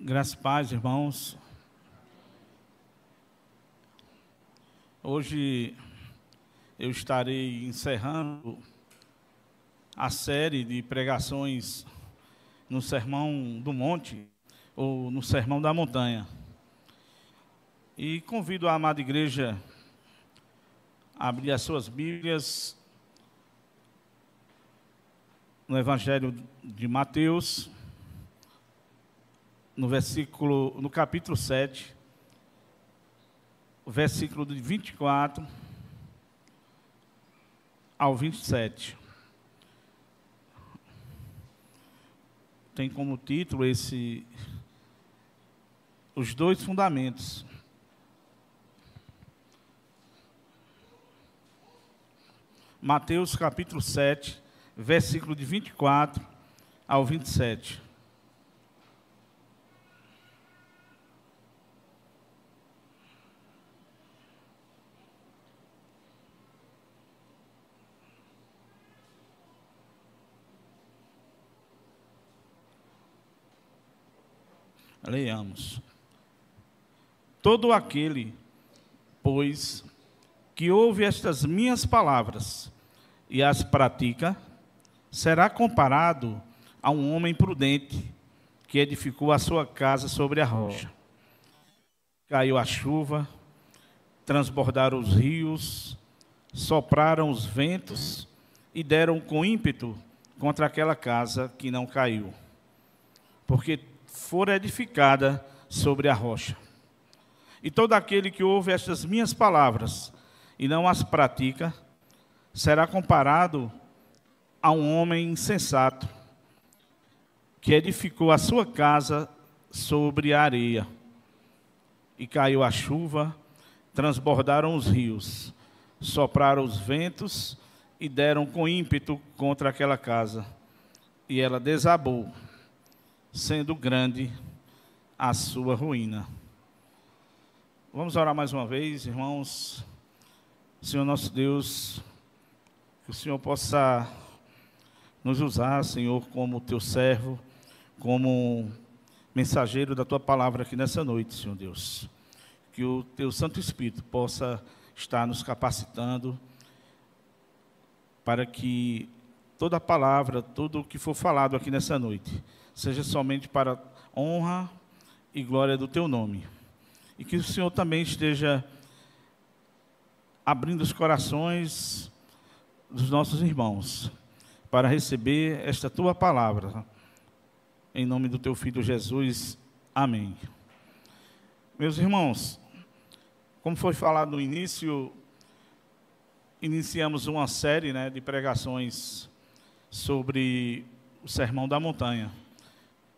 Graças e paz, irmãos. Hoje eu estarei encerrando a série de pregações no Sermão do Monte, ou no Sermão da Montanha. E convido a amada igreja a abrir as suas Bíblias no Evangelho de Mateus, no capítulo 7, o versículo de 24 ao 27. Tem como título os dois fundamentos. Mateus capítulo 7, versículo de 24 ao 27. Leiamos. Todo aquele, pois, que ouve estas minhas palavras e as pratica, será comparado a um homem prudente que edificou a sua casa sobre a rocha. Caiu a chuva, transbordaram os rios, sopraram os ventos e deram com ímpeto contra aquela casa que não caiu, porque fora edificada sobre a rocha. E todo aquele que ouve estas minhas palavras e não as pratica, será comparado a um homem insensato, que edificou a sua casa sobre a areia. E caiu a chuva, transbordaram os rios, sopraram os ventos e deram com ímpeto contra aquela casa. E ela desabou, sendo grande a sua ruína. Vamos orar mais uma vez, irmãos. Senhor nosso Deus, que o Senhor possa nos usar, Senhor, como teu servo, como mensageiro da tua palavra aqui nessa noite, Senhor Deus. Que o teu Santo Espírito possa estar nos capacitando para que toda a palavra, tudo o que for falado aqui nessa noite, seja somente para honra e glória do teu nome. E que o Senhor também esteja abrindo os corações dos nossos irmãos para receber esta tua palavra. Em nome do teu Filho Jesus. Amém. Meus irmãos, como foi falado no início, iniciamos uma série, de pregações sobre o Sermão da Montanha.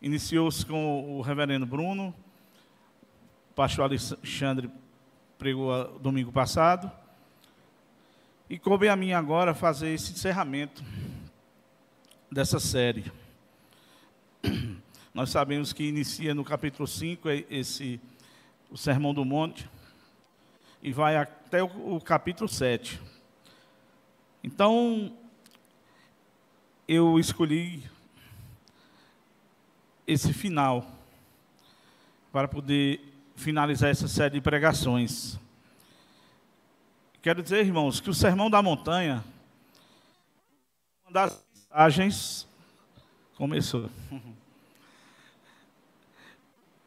Iniciou-se com o reverendo Bruno, o pastor Alexandre pregou domingo passado, e coube a mim agora fazer esse encerramento dessa série. Nós sabemos que inicia no capítulo 5, o Sermão do Monte, e vai até o capítulo 7. Então, eu escolhi esse final para poder finalizar essa série de pregações. Quero dizer, irmãos, que o Sermão da Montanha, uma das mensagens, começou.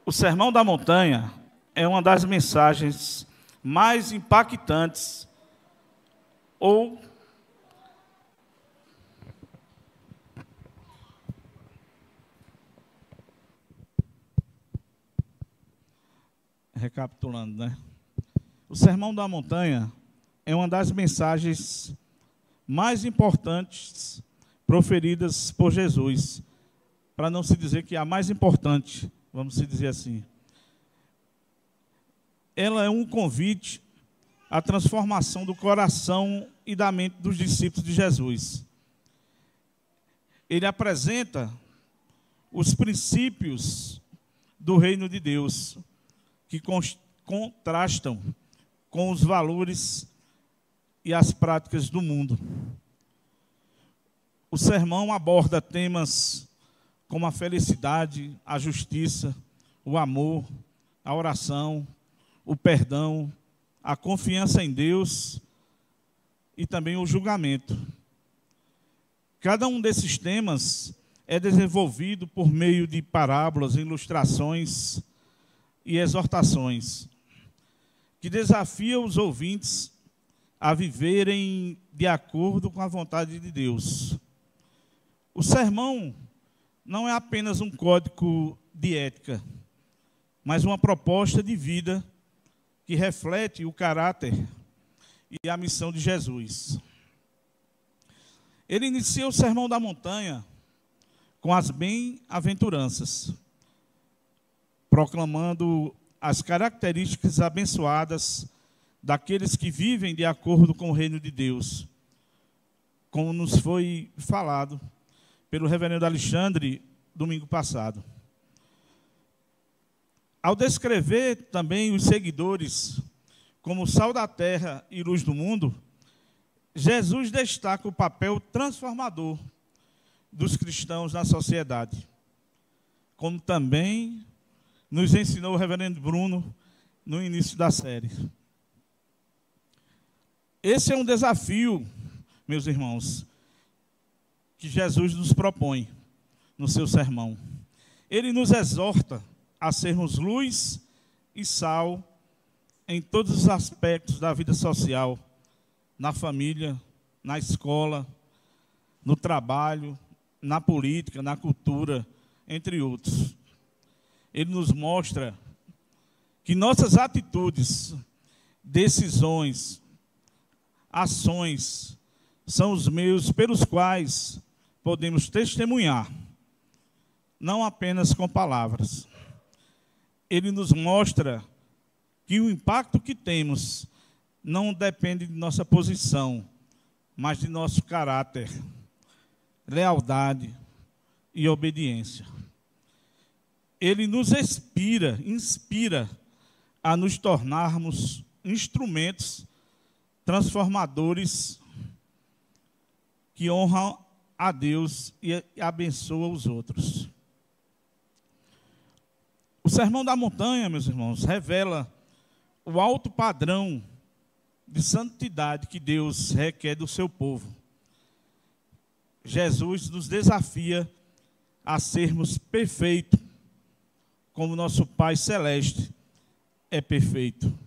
O Sermão da Montanha é uma das mensagens mais impactantes ou recapitulando, O Sermão da Montanha é uma das mensagens mais importantes proferidas por Jesus, para não se dizer que é a mais importante, vamos se dizer assim. Ela é um convite à transformação do coração e da mente dos discípulos de Jesus. Ele apresenta os princípios do reino de Deus, que contrastam com os valores e as práticas do mundo. O sermão aborda temas como a felicidade, a justiça, o amor, a oração, o perdão, a confiança em Deus e também o julgamento. Cada um desses temas é desenvolvido por meio de parábolas, ilustrações e exortações, que desafiam os ouvintes a viverem de acordo com a vontade de Deus. O sermão não é apenas um código de ética, mas uma proposta de vida que reflete o caráter e a missão de Jesus. Ele inicia o Sermão da Montanha com as bem-aventuranças, proclamando as características abençoadas daqueles que vivem de acordo com o reino de Deus, como nos foi falado pelo reverendo Alexandre domingo passado. Ao descrever também os seguidores como sal da terra e luz do mundo, Jesus destaca o papel transformador dos cristãos na sociedade, como também nos ensinou o reverendo Bruno no início da série. Esse é um desafio, meus irmãos, que Jesus nos propõe no seu sermão. Ele nos exorta a sermos luz e sal em todos os aspectos da vida social, na família, na escola, no trabalho, na política, na cultura, entre outros. Ele nos mostra que nossas atitudes, decisões, ações, são os meios pelos quais podemos testemunhar, não apenas com palavras. Ele nos mostra que o impacto que temos não depende de nossa posição, mas de nosso caráter, lealdade e obediência. Ele nos inspira a nos tornarmos instrumentos transformadores que honram a Deus e abençoam os outros. O Sermão da Montanha, meus irmãos, revela o alto padrão de santidade que Deus requer do seu povo. Jesus nos desafia a sermos perfeitos, como nosso Pai Celeste é perfeito.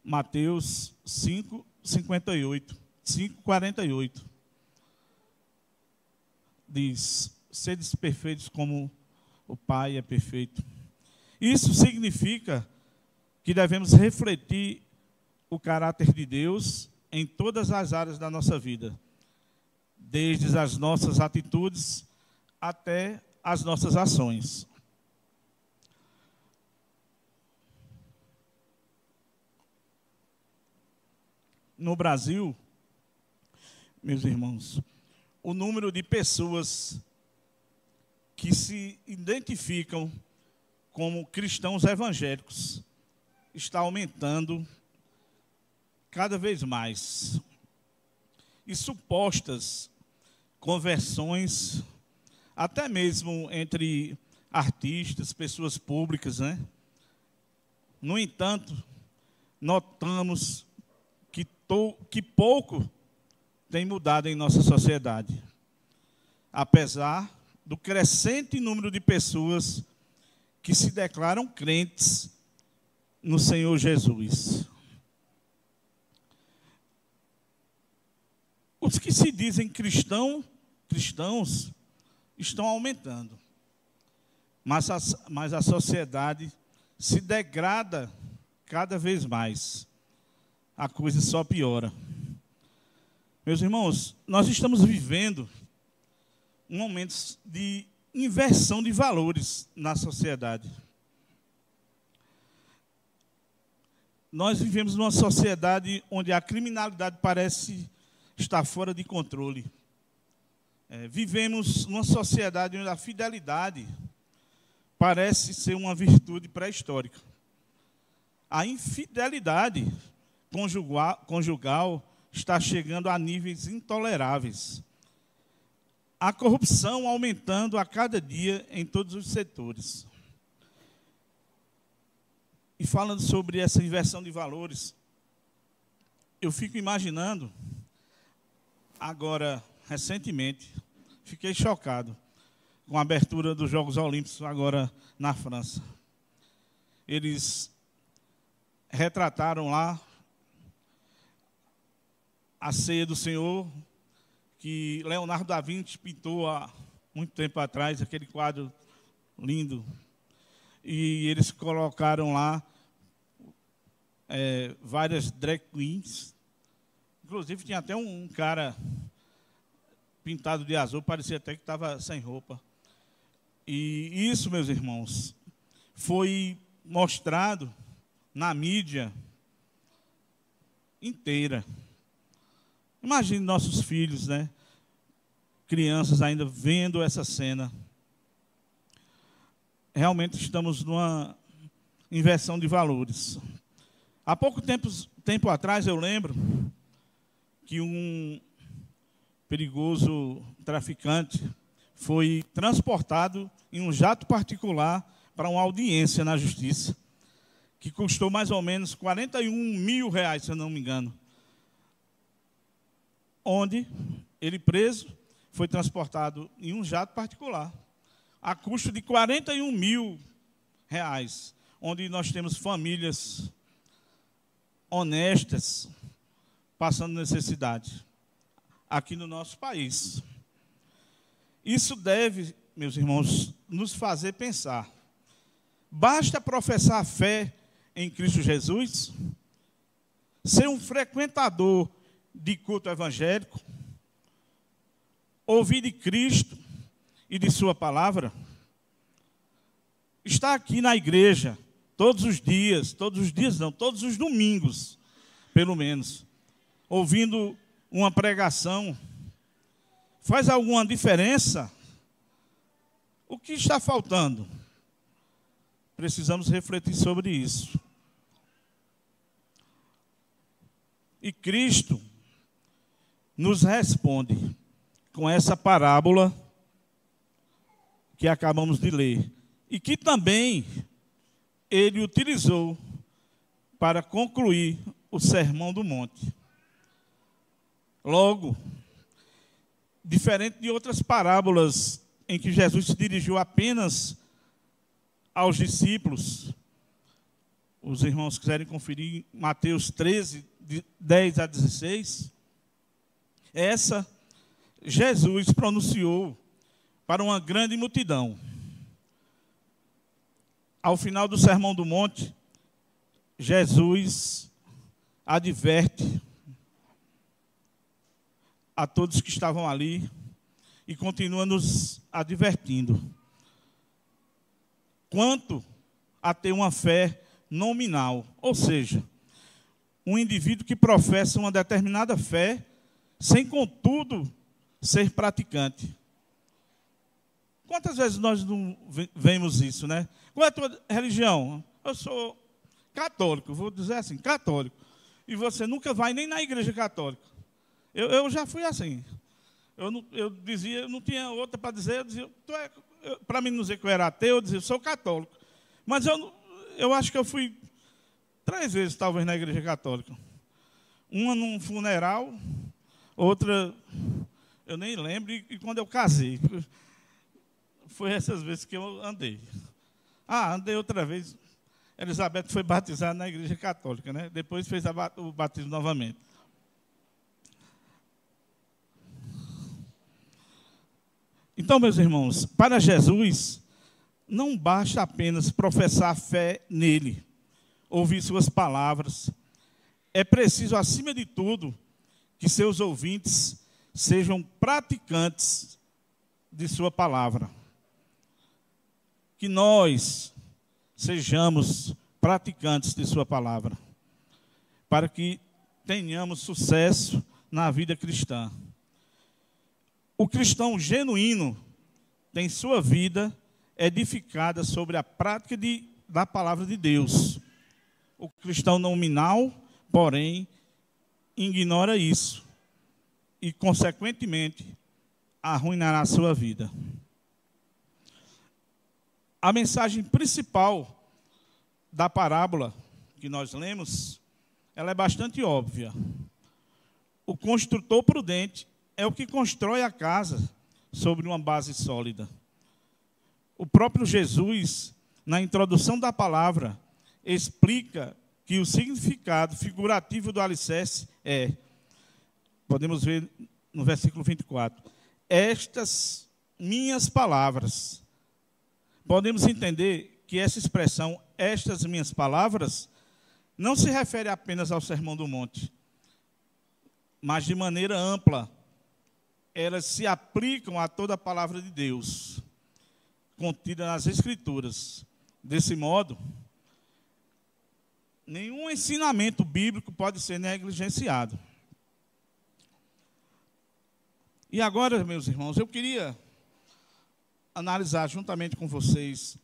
Mateus 5:48 diz: sedes perfeitos como o Pai é perfeito. Isso significa que devemos refletir o caráter de Deus em todas as áreas da nossa vida, desde as nossas atitudes até as nossas ações. No Brasil, meus irmãos, o número de pessoas que se identificam como cristãos evangélicos está aumentando cada vez mais. E supostas conversões, até mesmo entre artistas, pessoas públicas, né? No entanto, notamos que pouco tem mudado em nossa sociedade, apesar do crescente número de pessoas que se declaram crentes no Senhor Jesus. Os que se dizem cristãos estão aumentando, mas a sociedade se degrada cada vez mais. A coisa só piora. Meus irmãos, nós estamos vivendo um momento de inversão de valores na sociedade. Nós vivemos numa sociedade onde a criminalidade parece estar fora de controle. Vivemos numa sociedade onde a fidelidade parece ser uma virtude pré-histórica. A infidelidade conjugal está chegando a níveis intoleráveis. A corrupção aumentando a cada dia em todos os setores. E falando sobre essa inversão de valores, eu fico imaginando, agora, recentemente, fiquei chocado com a abertura dos Jogos Olímpicos agora na França. Eles retrataram lá a ceia do Senhor, que Leonardo da Vinci pintou há muito tempo atrás, aquele quadro lindo. E eles colocaram lá várias drag queens. Inclusive, tinha até um cara pintado de azul, parecia até que estava sem roupa. E isso, meus irmãos, foi mostrado na mídia inteira. Imagine nossos filhos, né? Crianças ainda vendo essa cena. Realmente estamos numa inversão de valores. Há pouco tempo atrás, eu lembro que um perigoso traficante foi transportado em um jato particular para uma audiência na justiça, que custou mais ou menos R$41 mil, se eu não me engano. Onde ele, preso, foi transportado em um jato particular, a custo de R$41 mil, onde nós temos famílias honestas passando necessidade aqui no nosso país. Isso deve, meus irmãos, nos fazer pensar. Basta professar a fé em Cristo Jesus, ser um frequentador de culto evangélico, ouvir de Cristo e de sua palavra, estar aqui na igreja todos os domingos, pelo menos, ouvindo uma pregação, faz alguma diferença? O que está faltando? Precisamos refletir sobre isso. E Cristo nos responde com essa parábola que acabamos de ler, e que também ele utilizou para concluir o Sermão do Monte. Logo, diferente de outras parábolas em que Jesus se dirigiu apenas aos discípulos, os irmãos quiserem conferir Mateus 13, de 10 a 16, essa Jesus pronunciou para uma grande multidão. Ao final do Sermão do Monte, Jesus adverte a todos que estavam ali e continua nos advertindo quanto a ter uma fé nominal, ou seja, um indivíduo que professa uma determinada fé sem, contudo, ser praticante. Quantas vezes nós não vemos isso, né? Qual é a tua religião? Eu sou católico, vou dizer assim, católico. E você nunca vai nem na igreja católica. Eu já fui assim. Eu dizia, eu não tinha outra para dizer, eu dizia, para mim não dizer que eu era ateu, eu dizia, eu sou católico. Mas eu acho que eu fui 3 vezes, talvez, na igreja católica. Uma num funeral, outra, eu nem lembro, e quando eu casei. Foi essas vezes que eu andei. Andei outra vez. Elizabeth foi batizada na igreja católica, né? Depois fez o batismo novamente. Então, meus irmãos, para Jesus, não basta apenas professar fé nele, ouvir suas palavras. É preciso, acima de tudo, que seus ouvintes sejam praticantes de sua palavra. Que nós sejamos praticantes de sua palavra, para que tenhamos sucesso na vida cristã. O cristão genuíno tem sua vida edificada sobre a prática da palavra de Deus. O cristão nominal, porém, ignora isso e, consequentemente, arruinará a sua vida. A mensagem principal da parábola que nós lemos, ela é bastante óbvia. O construtor prudente é o que constrói a casa sobre uma base sólida. O próprio Jesus, na introdução da palavra, explica que o significado figurativo do alicerce podemos ver no versículo 24, estas minhas palavras. Podemos entender que essa expressão, estas minhas palavras, não se refere apenas ao Sermão do Monte, mas de maneira ampla. Elas se aplicam a toda a palavra de Deus, contida nas Escrituras. Desse modo, nenhum ensinamento bíblico pode ser negligenciado. E agora, meus irmãos, eu queria analisar juntamente com vocês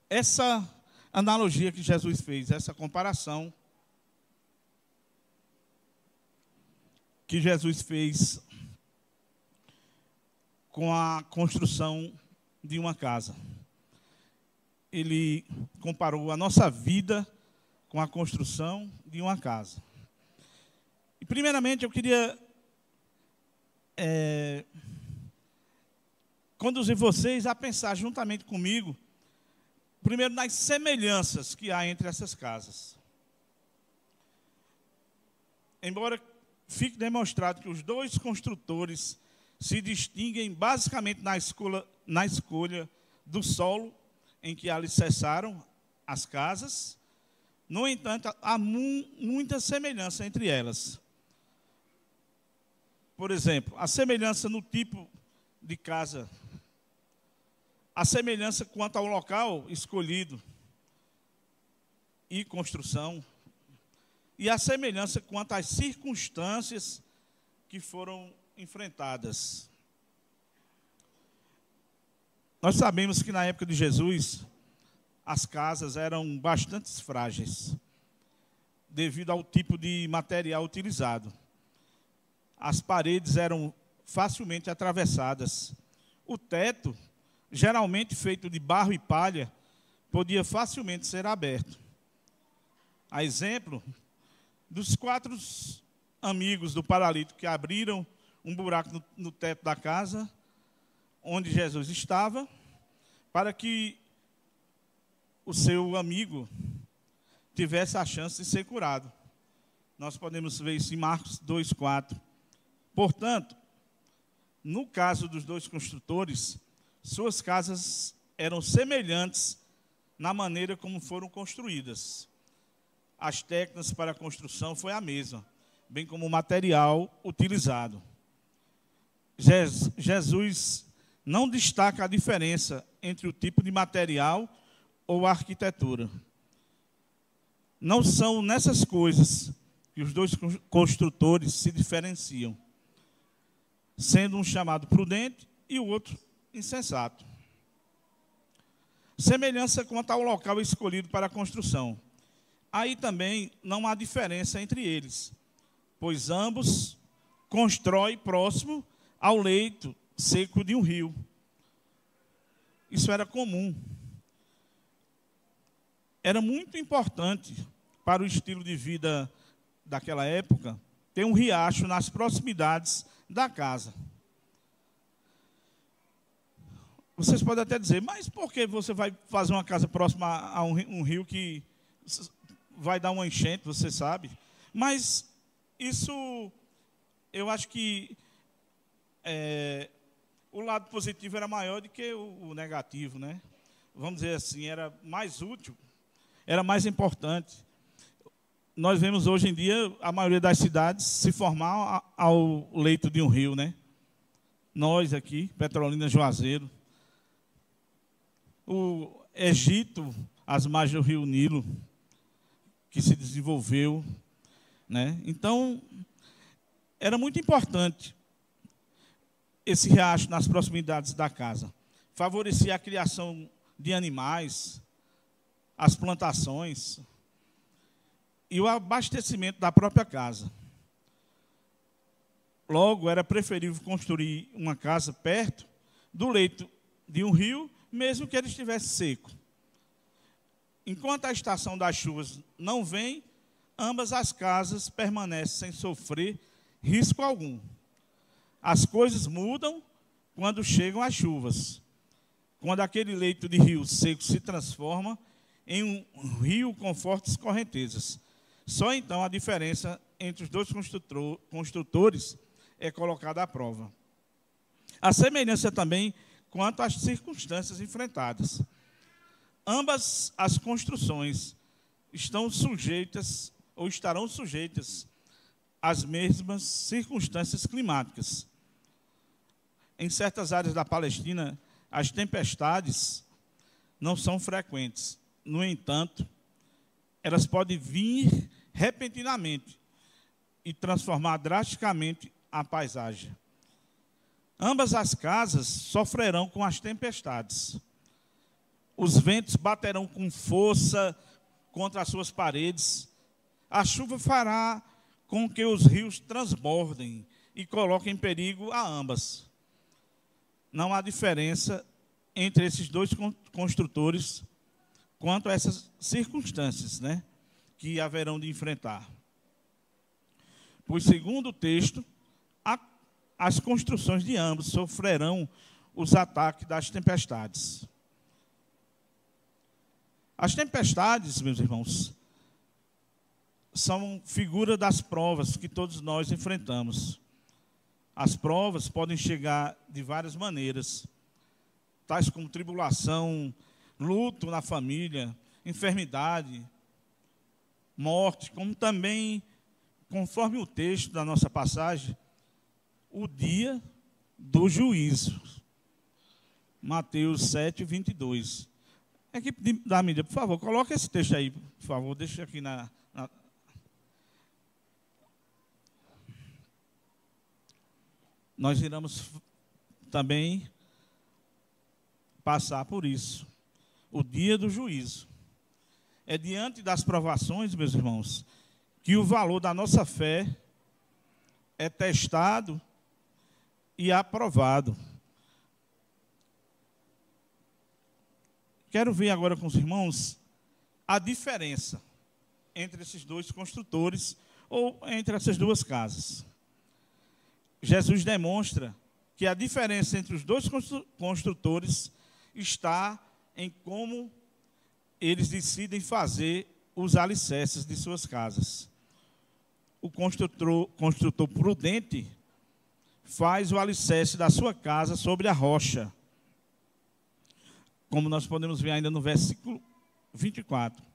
essa analogia que Jesus fez, essa comparação que Jesus fez com a construção de uma casa. Ele comparou a nossa vida com a construção de uma casa. E, primeiramente, eu queria conduzir vocês a pensar juntamente comigo, primeiro, nas semelhanças que há entre essas casas. Embora fique demonstrado que os dois construtores se distinguem basicamente na escolha do solo em que alicerçaram as casas, no entanto, há muita semelhança entre elas. Por exemplo, a semelhança no tipo de casa, a semelhança quanto ao local escolhido e construção, e a semelhança quanto às circunstâncias que foram enfrentadas. Nós sabemos que na época de Jesus, as casas eram bastante frágeis, devido ao tipo de material utilizado. As paredes eram facilmente atravessadas. O teto, geralmente feito de barro e palha, podia facilmente ser aberto. A exemplo dos 4 amigos do paralítico que abriram um buraco no teto da casa, onde Jesus estava, para que o seu amigo tivesse a chance de ser curado. Nós podemos ver isso em Marcos 2,4. Portanto, no caso dos dois construtores, suas casas eram semelhantes na maneira como foram construídas. As técnicas para a construção foi a mesma, bem como o material utilizado. Jesus não destaca a diferença entre o tipo de material ou a arquitetura. Não são nessas coisas que os dois construtores se diferenciam, sendo um chamado prudente e o outro insensato. Semelhança quanto ao local escolhido para a construção. Aí também não há diferença entre eles, pois ambos constroem próximo ao leito seco de um rio. Isso era comum. Era muito importante para o estilo de vida daquela época ter um riacho nas proximidades da casa. Vocês podem até dizer, mas por que você vai fazer uma casa próxima a um rio que vai dar uma enchente, você sabe? Mas isso, eu acho que o lado positivo era maior do que o negativo, né? Vamos dizer assim, era mais útil, era mais importante. Nós vemos hoje em dia a maioria das cidades se formar ao leito de um rio, né? Nós aqui, Petrolina, Juazeiro. O Egito, as margens do rio Nilo, que se desenvolveu, né? Então, era muito importante esse riacho nas proximidades da casa. Favorecia a criação de animais, as plantações e o abastecimento da própria casa. Logo, era preferível construir uma casa perto do leito de um rio, mesmo que ele estivesse seco. Enquanto a estação das chuvas não vem, ambas as casas permanecem sem sofrer risco algum. As coisas mudam quando chegam as chuvas. Quando aquele leito de rio seco se transforma em um rio com fortes correntezas. Só então a diferença entre os dois construtores é colocada à prova. A semelhança também quanto às circunstâncias enfrentadas. Ambas as construções estão sujeitas ou estarão sujeitas às mesmas circunstâncias climáticas. Em certas áreas da Palestina, as tempestades não são frequentes. No entanto, elas podem vir repentinamente e transformar drasticamente a paisagem. Ambas as casas sofrerão com as tempestades. Os ventos baterão com força contra as suas paredes. A chuva fará com que os rios transbordem e coloquem em perigo a ambas. Não há diferença entre esses dois construtores quanto a essas circunstâncias, que haverão de enfrentar. Pois, segundo o texto, as construções de ambos sofrerão os ataques das tempestades. As tempestades, meus irmãos, são figura das provas que todos nós enfrentamos. As provas podem chegar de várias maneiras, tais como tribulação, luto na família, enfermidade, morte, como também, conforme o texto da nossa passagem, o dia do juízo. Mateus 7, 22. Equipe da mídia, por favor, coloque esse texto aí, por favor, deixa aqui na... Nós iremos também passar por isso. O dia do juízo. É diante das provações, meus irmãos, que o valor da nossa fé é testado e aprovado. Quero ver agora com os irmãos a diferença entre esses dois construtores ou entre essas duas casas. Jesus demonstra que a diferença entre os dois construtores está em como eles decidem fazer os alicerces de suas casas. O construtor prudente faz o alicerce da sua casa sobre a rocha, como nós podemos ver ainda no versículo 24.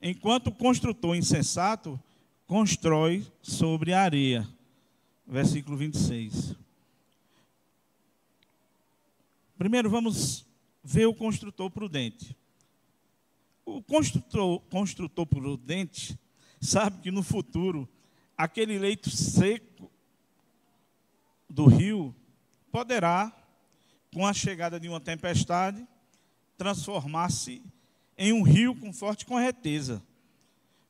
Enquanto o construtor insensato constrói sobre a areia. Versículo 26. Primeiro vamos ver o construtor prudente. O construtor prudente sabe que no futuro, aquele leito seco do rio poderá, com a chegada de uma tempestade, transformar-se em um rio com forte correnteza.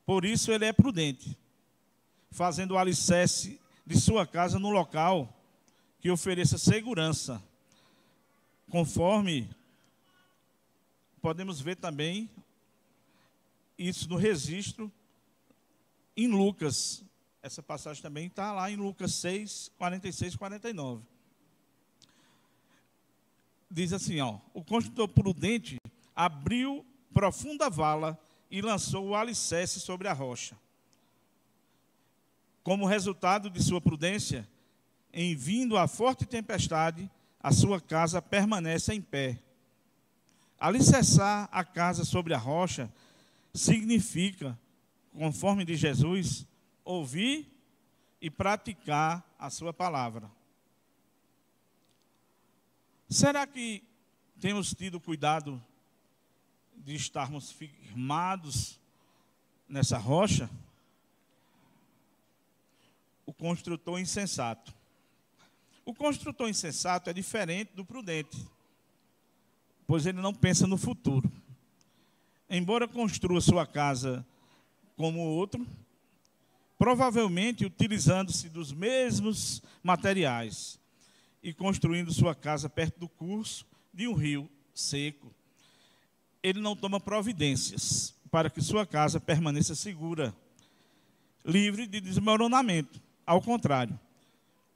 Por isso ele é prudente, fazendo o alicerce de sua casa no local que ofereça segurança, conforme podemos ver também isso no registro em Lucas. Essa passagem também está lá em Lucas 6, 46 e 49. Diz assim, o construtor prudente abriu profunda vala e lançou o alicerce sobre a rocha. Como resultado de sua prudência, em vindo a forte tempestade, a sua casa permanece em pé. Alicerçar a casa sobre a rocha significa, conforme de Jesus, ouvir e praticar a sua palavra. Será que temos tido cuidado de estarmos firmados nessa rocha? O construtor insensato. O construtor insensato é diferente do prudente, pois ele não pensa no futuro. Embora construa sua casa como o outro, provavelmente utilizando-se dos mesmos materiais e construindo sua casa perto do curso de um rio seco. ele não toma providências para que sua casa permaneça segura, livre de desmoronamento. Ao contrário,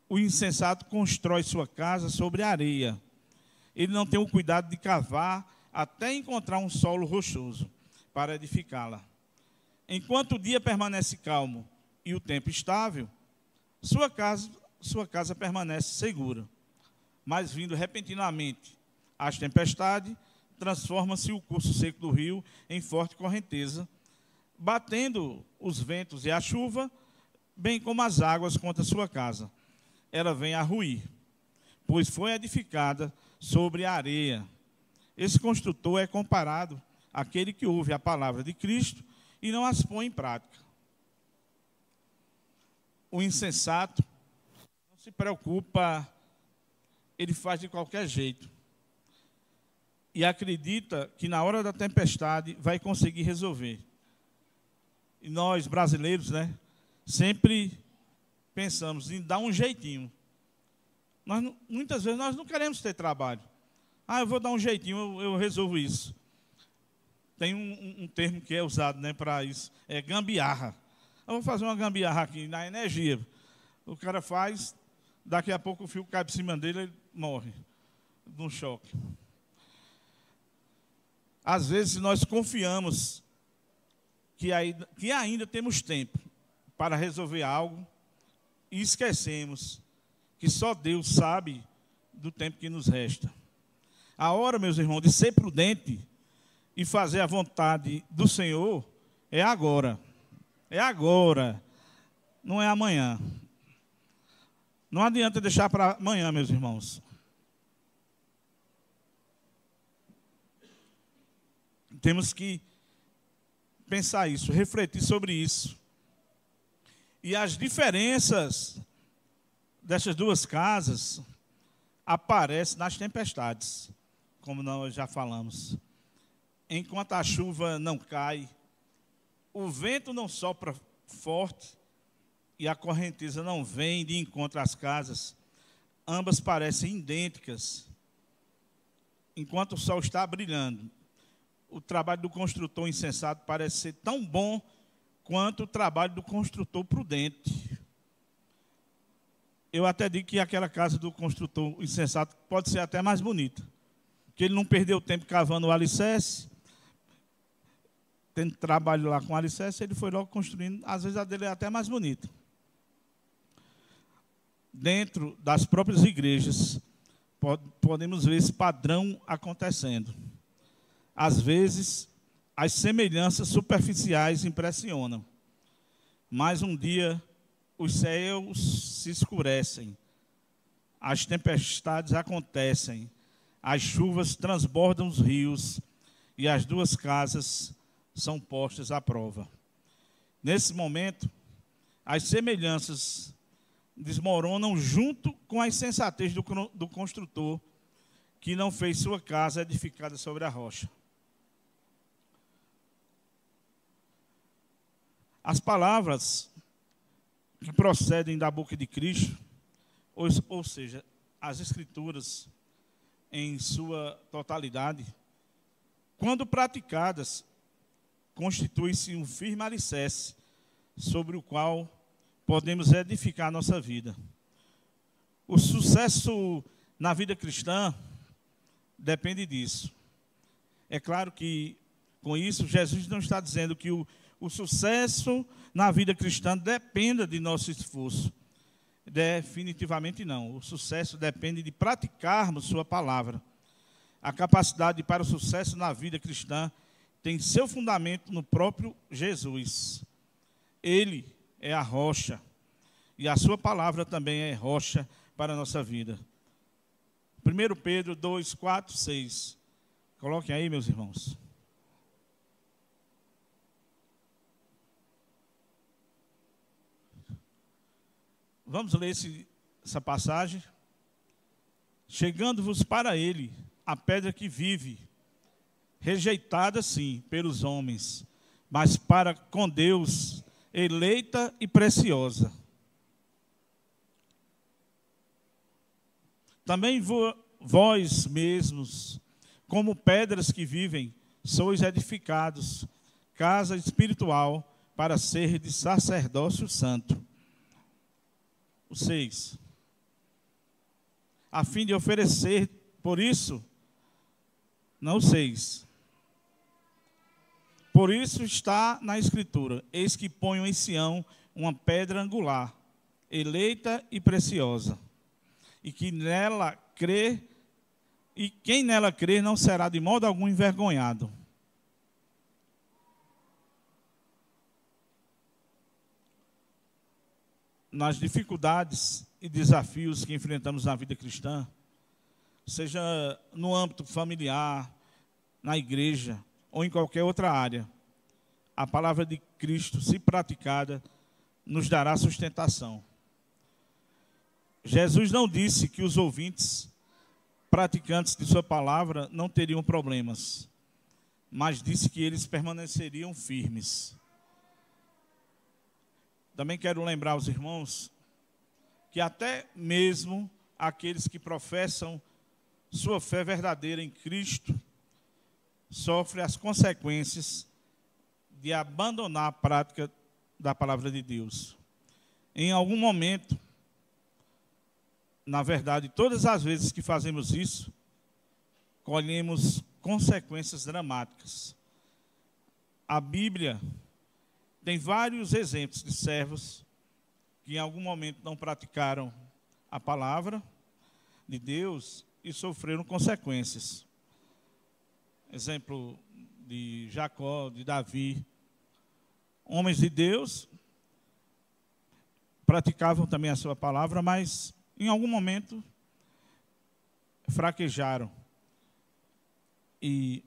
o insensato constrói sua casa sobre areia. Ele não tem o cuidado de cavar até encontrar um solo rochoso para edificá-la. Enquanto o dia permanece calmo e o tempo estável, sua casa permanece segura. Mas vindo repentinamente as tempestades, transforma-se o curso seco do rio em forte correnteza, batendo os ventos e a chuva, bem como as águas contra sua casa. Ela vem a ruir, pois foi edificada sobre a areia. Esse construtor é comparado àquele que ouve a palavra de Cristo e não as põe em prática. O insensato não se preocupa, ele faz de qualquer jeito. E acredita que na hora da tempestade vai conseguir resolver. E nós, brasileiros, sempre pensamos em dar um jeitinho. Muitas vezes nós não queremos ter trabalho. Eu vou dar um jeitinho, eu resolvo isso. Tem um termo que é usado para isso, é gambiarra. Eu vou fazer uma gambiarra aqui na energia. O cara faz, daqui a pouco o fio cai por cima dele, ele morre de um choque. Às vezes nós confiamos que ainda temos tempo para resolver algo e esquecemos que só Deus sabe do tempo que nos resta. A hora, meus irmãos, de ser prudente e fazer a vontade do Senhor é agora. É agora, não é amanhã. Não adianta deixar para amanhã, meus irmãos. Temos que pensar isso, refletir sobre isso. E as diferenças dessas duas casas aparecem nas tempestades, como nós já falamos. Enquanto a chuva não cai, o vento não sopra forte e a correnteza não vem de encontro às casas, ambas parecem idênticas. Enquanto o sol está brilhando, o trabalho do construtor insensato parece ser tão bom quanto o trabalho do construtor prudente. Eu até digo que aquela casa do construtor insensato pode ser até mais bonita, porque ele não perdeu tempo cavando o alicerce, tendo trabalho lá com o alicerce, ele foi logo construindo, às vezes a dele é até mais bonita. Dentro das próprias igrejas, podemos ver esse padrão acontecendo. Às vezes, as semelhanças superficiais impressionam, mas um dia os céus se escurecem, as tempestades acontecem, as chuvas transbordam os rios e as duas casas são postas à prova. Nesse momento, as semelhanças desmoronam junto com a insensatez do construtor que não fez sua casa edificada sobre a rocha. As palavras que procedem da boca de Cristo, ou seja, as Escrituras em sua totalidade, quando praticadas, constituem-se um firme alicerce sobre o qual podemos edificar a nossa vida. O sucesso na vida cristã depende disso. É claro que, com isso, Jesus não está dizendo que o sucesso na vida cristã dependa de nosso esforço. Definitivamente não. O sucesso depende de praticarmos sua palavra. A capacidade para o sucesso na vida cristã tem seu fundamento no próprio Jesus. Ele é a rocha, e a sua palavra também é rocha para a nossa vida. 1 Pedro 2, 4, 6. Coloquem aí, meus irmãos. Vamos ler essa passagem. Chegando-vos para ele, a pedra que vive, rejeitada sim pelos homens, mas para com Deus, eleita e preciosa. Também vós mesmos, como pedras que vivem, sois edificados, casa espiritual, para ser de sacerdócio santo. O 6. A fim de oferecer, por isso, não o 6. Por isso está na Escritura: eis que ponho em Sião uma pedra angular, eleita e preciosa, e que nela crê, e quem nela crê não será de modo algum envergonhado. Nas dificuldades e desafios que enfrentamos na vida cristã, seja no âmbito familiar, na igreja ou em qualquer outra área, a palavra de Cristo, se praticada, nos dará sustentação. Jesus não disse que os ouvintes, praticantes de sua palavra, não teriam problemas, mas disse que eles permaneceriam firmes. Também quero lembrar aos irmãos que até mesmo aqueles que professam sua fé verdadeira em Cristo sofrem as consequências de abandonar a prática da palavra de Deus. Em algum momento, na verdade, todas as vezes que fazemos isso, colhemos consequências dramáticas. A Bíblia tem vários exemplos de servos que em algum momento não praticaram a palavra de Deus e sofreram consequências. Exemplo de Jacó, de Davi. Homens de Deus praticavam também a sua palavra, mas em algum momento fraquejaram e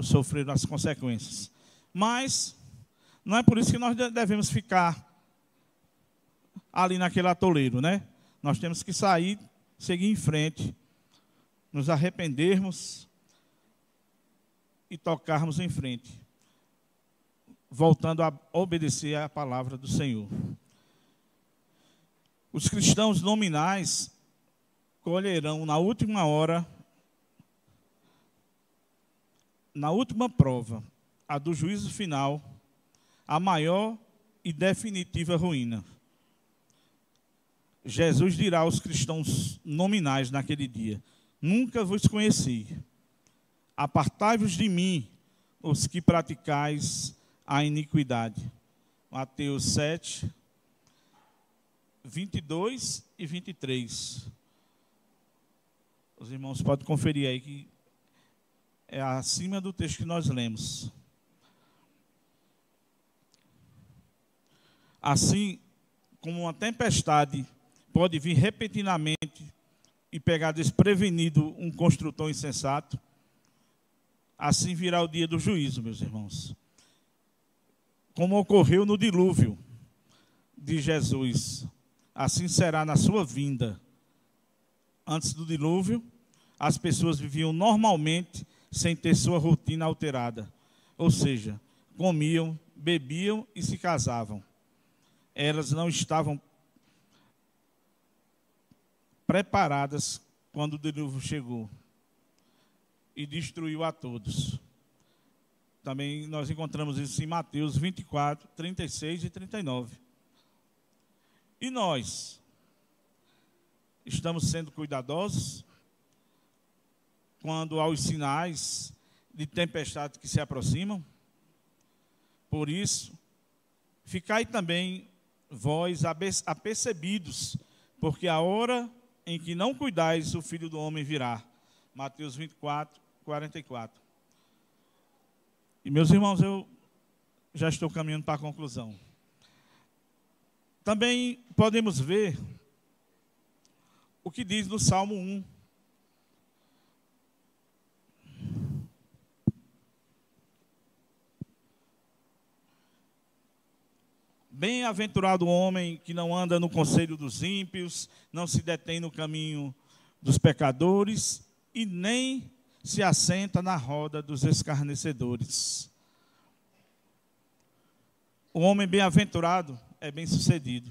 sofreram as consequências. Mas não é por isso que nós devemos ficar ali naquele atoleiro, né? Nós temos que sair, seguir em frente, nos arrependermos e tocarmos em frente, voltando a obedecer à palavra do Senhor. Os cristãos nominais colherão na última hora, na última prova, a do juízo final, a maior e definitiva ruína. Jesus dirá aos cristãos nominais naquele dia: nunca vos conheci. Apartai-vos de mim, os que praticais a iniquidade. Mateus 7, 22 e 23. Os irmãos podem conferir aí que é acima do texto que nós lemos. Assim como uma tempestade pode vir repentinamente e pegar desprevenido um construtor insensato, assim virá o dia do juízo, meus irmãos. Como ocorreu no dilúvio de Jesus, assim será na sua vinda. Antes do dilúvio, as pessoas viviam normalmente sem ter sua rotina alterada. Ou seja, comiam, bebiam e se casavam. Elas não estavam preparadas quando o dilúvio chegou e destruiu a todos. Também nós encontramos isso em Mateus 24, 36 e 39. E nós estamos sendo cuidadosos quando aos sinais de tempestade que se aproximam? Por isso, ficai também vós apercebidos, porque a hora em que não cuidais, o Filho do Homem virá. Mateus 24, 44. E, meus irmãos, eu já estou caminhando para a conclusão. Também podemos ver o que diz no Salmo 1. Bem-aventurado o homem que não anda no conselho dos ímpios, não se detém no caminho dos pecadores e nem se assenta na roda dos escarnecedores. O homem bem-aventurado é bem-sucedido,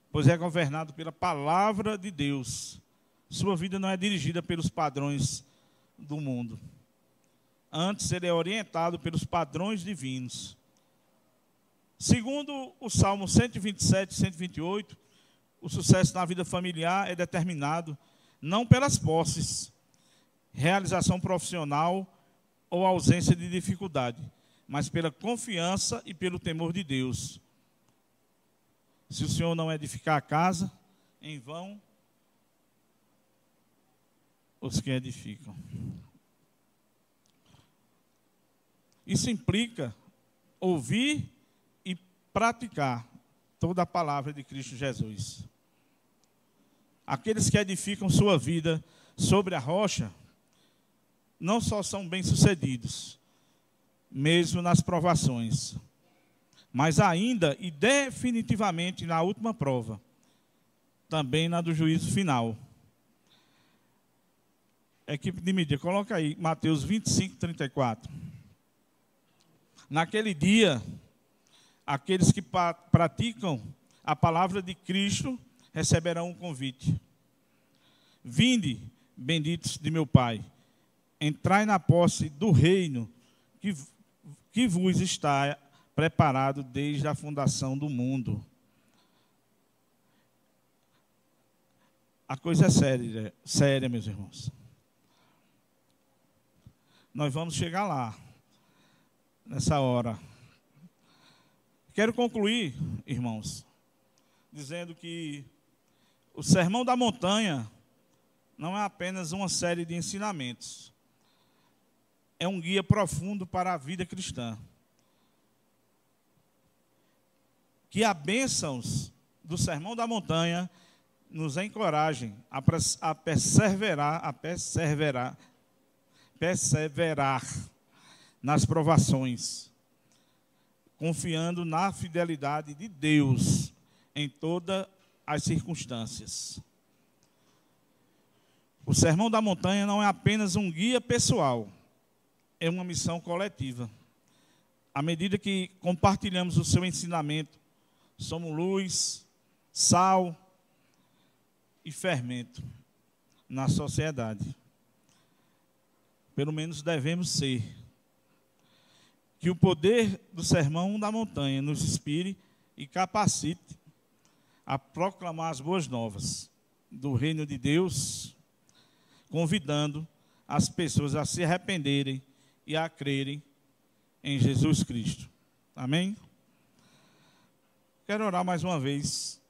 pois é governado pela palavra de Deus. Sua vida não é dirigida pelos padrões do mundo. Antes, ele é orientado pelos padrões divinos. Segundo o Salmo 127 e 128, o sucesso na vida familiar é determinado não pelas posses, realização profissional ou ausência de dificuldade, mas pela confiança e pelo temor de Deus. Se o Senhor não edificar a casa, em vão os que edificam. Isso implica ouvir e praticar toda a palavra de Cristo Jesus. Aqueles que edificam sua vida sobre a rocha não só são bem-sucedidos, mesmo nas provações, mas ainda e definitivamente na última prova, também na do juízo final. Equipe de mídia, coloca aí Mateus 25, 34. Naquele dia, aqueles que praticam a palavra de Cristo receberão um convite. Vinde, benditos de meu Pai, entrai na posse do reino que vos está preparado desde a fundação do mundo. A coisa é séria, meus irmãos. Nós vamos chegar lá, nessa hora. Quero concluir, irmãos, dizendo que o Sermão da Montanha não é apenas uma série de ensinamentos. É um guia profundo para a vida cristã. Que as bênçãos do Sermão da Montanha nos encorajem a perseverar nas provações, confiando na fidelidade de Deus em todas as circunstâncias. O Sermão da Montanha não é apenas um guia pessoal, é uma missão coletiva. À medida que compartilhamos o seu ensinamento, somos luz, sal e fermento na sociedade. Pelo menos devemos ser. Que o poder do Sermão da Montanha nos inspire e capacite a proclamar as boas novas do reino de Deus, convidando as pessoas a se arrependerem e a crerem em Jesus Cristo. Amém? Quero orar mais uma vez.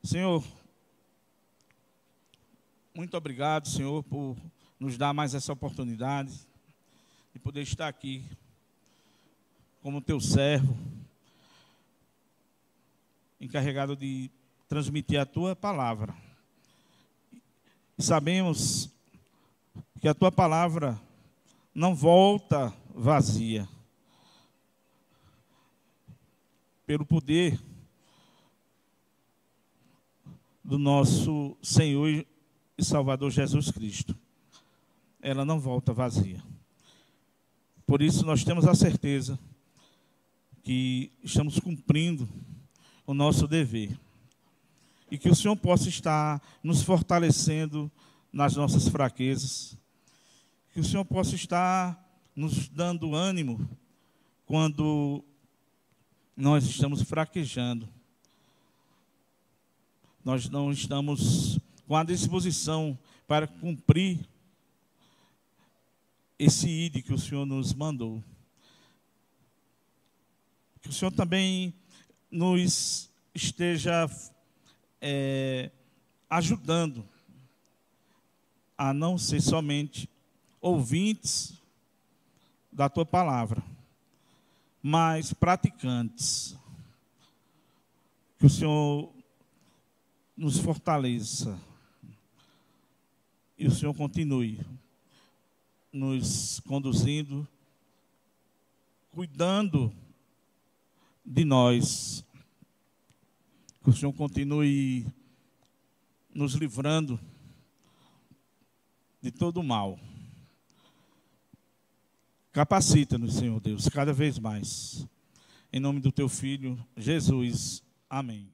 Senhor, muito obrigado, Senhor, por nos dar mais essa oportunidade de poder estar aqui como teu servo, encarregado de transmitir a tua palavra. E sabemos que a tua palavra não volta vazia. Pelo poder do nosso Senhor e Salvador Jesus Cristo, ela não volta vazia. Por isso nós temos a certeza que estamos cumprindo o nosso dever. E que o Senhor possa estar nos fortalecendo nas nossas fraquezas. Que o Senhor possa estar nos dando ânimo quando nós estamos fraquejando. Nós não estamos com a disposição para cumprir esse ID que o Senhor nos mandou. Que o Senhor também nos esteja ajudando a não ser somente ouvintes da tua palavra, mas praticantes. Que o Senhor nos fortaleça e o Senhor continue nos conduzindo, cuidando de nós. Que o Senhor continue nos livrando de todo o mal. Capacita-nos, Senhor Deus, cada vez mais. Em nome do teu Filho, Jesus. Amém.